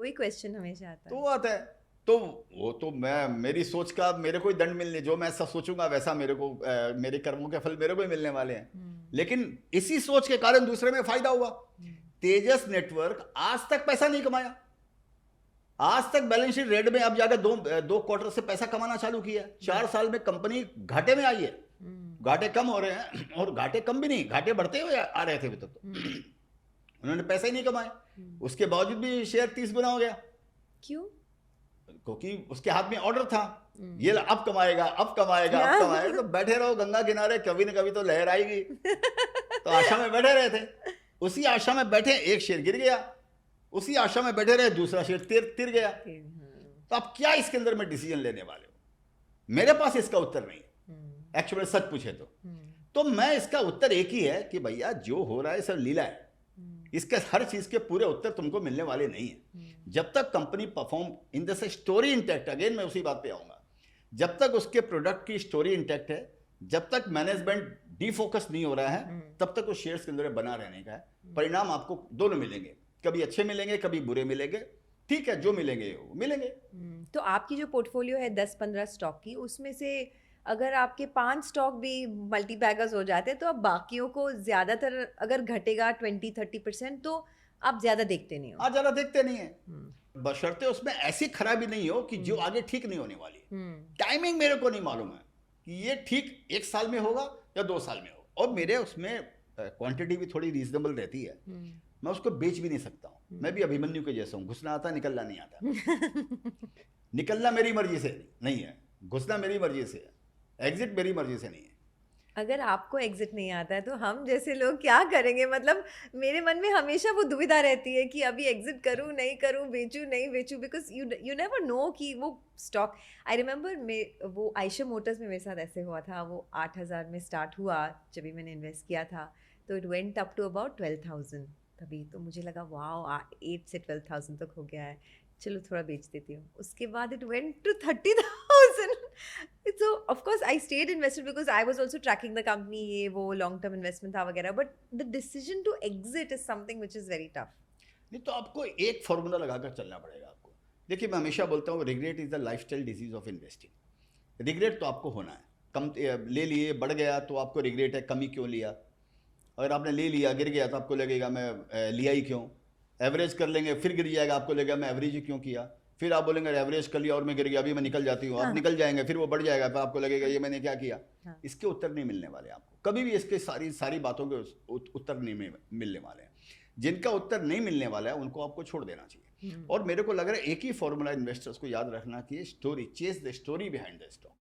वही क्वेश्चन हमेशा आता तो है। वो आता है। तो वो तो मैं, मेरी सोच का मेरे को ही दंड मिलने, जो मैं ऐसा सोचूंगा वैसा मेरे को, मेरे कर्मों के फल मेरे को ही मिलने वाले हैं। लेकिन इसी सोच के कारण दूसरे में फायदा हुआ। तेजस नेटवर्क आज तक पैसा नहीं कमाया, आज तक बैलेंस शीट रेड में, अब जाकर दो क्वार्टर से पैसा कमाना चालू किया। 4 साल में कंपनी घाटे में आई है। घाटे कम हो रहे हैं, और घाटे कम भी नहीं, घाटे बढ़ते हुए आ रहे थे अभी तक तो। उन्होंने पैसा ही नहीं कमाए, उसके बावजूद भी शेयर 30 गुना हो गया। क्यों? क्योंकि उसके हाथ में ऑर्डर था, ये अब कमाएगा, अब कमाएगा, अब कमाएगा। तो बैठे रहो गंगा किनारे, कभी न कभी तो लहर आएगी। तो आशा में बैठे रहे थे, उसी आशा में बैठे, एक शेयर गिर गया, उसी आशा में बैठे रहे, दूसरा शेयर तिर गया। तो आप क्या इसके अंदर में डिसीजन लेने वाले हो? मेरे पास इसका उत्तर नहीं है एक्चुअली, सच पूछे तो मैं, इसका उत्तर एक ही है कि भैया जो हो रहा है सब लीला है। इसके हर चीज के पूरे उत्तर तुमको मिलने वाले नहीं है। जब तक company perform in the story intact, again मैं उसी बात पे आऊंगा, जब तक उसके प्रोडक्ट की स्टोरी इंटैक्ट है, जब तक मैनेजमेंट डिफोकस नहीं हो रहा है, तब तक उस शेयर्स के अंदर बना रहने का है। परिणाम आपको दोनों मिलेंगे, कभी अच्छे मिलेंगे, कभी बुरे मिलेंगे। ठीक है, जो मिलेंगे वो मिलेंगे। तो आपकी जो पोर्टफोलियो है 10-15 स्टॉक की, उसमें से अगर आपके 5 स्टॉक भी मल्टी बैगर्स हो जाते हैं, तो अब बाकियों को ज़्यादातर अगर घटेगा 20-30% तो आप ज़्यादा देखते नहीं हो। आज ज़्यादा देखते नहीं है, बशर्ते उसमें ऐसी खराबी नहीं हो कि जो आगे ठीक नहीं होने वाली है। टाइमिंग मेरे को नहीं मालूम है कि ये ठीक 1 साल में होगा या 2 साल में होगा, और मेरे उसमें क्वांटिटी भी थोड़ी रीजनेबल रहती है। मैं उसको बेच भी नहीं सकता हूँ। मैं भी अभिमन्यु के जैसा हूँ, घुसना आता निकलना नहीं आता। निकलना मेरी मर्जी से नहीं है, घुसना मेरी मर्जी से है, एग्जिट मेरी मर्जी से नहीं है। अगर आपको एग्जिट नहीं आता है तो हम जैसे लोग क्या करेंगे? मतलब मेरे मन में हमेशा वो दुविधा रहती है कि अभी एग्जिट करूं नहीं करूं, बेचूं नहीं बेचूं, बिकॉज यू नेवर नो कि वो स्टॉक। आई रिमेंबर वो आयशा मोटर्स में मेरे साथ ऐसे हुआ था। वो 8,000 में स्टार्ट हुआ जब भी मैंने इन्वेस्ट किया था, तो it went up to about 12,000 तभी। तो मुझे लगा वाह 8 से 12,000 तक हो गया है, चलो थोड़ा बेच देती हूँ। उसके बाद it went to 30,000। So of course I stayed invested because I was also tracking the company, ये वो long term investment था वगैरह, but the decision to exit is something which is very tough. नहीं तो आपको एक फॉर्मूला लगाकर चलना पड़ेगा आपको। देखिए मैं हमेशा बोलता हूँ, regret is the lifestyle disease of investing. Regret तो आपको होना है, कम ले लिए बढ़ गया तो आपको रिग्रेट है, कमी क्यों लिया। अगर आपने ले लिया गिर गया तो आपको लगेगा मैं लिया ही क्यों। एवरेज कर लेंगे फिर गिर जाएगा, आपको लगेगा मैं एवरेज ही क्यों किया। फिर आप बोलेंगे एवरेज कर लिया और मैं गिर गया, अभी मैं निकल जाती हूँ। आप निकल जाएंगे, फिर वो बढ़ जाएगा, फिर आपको लगेगा ये मैंने क्या किया। इसके उत्तर नहीं मिलने वाले आपको कभी भी, इसके सारी बातों के उत्तर नहीं मिलने वाले हैं। जिनका उत्तर नहीं मिलने वाला है उनको आपको छोड़ देना चाहिए। और मेरे को लग रहा है एक ही फॉर्मूला इन्वेस्टर्स को याद रखना कि story, chase the story behind the stock.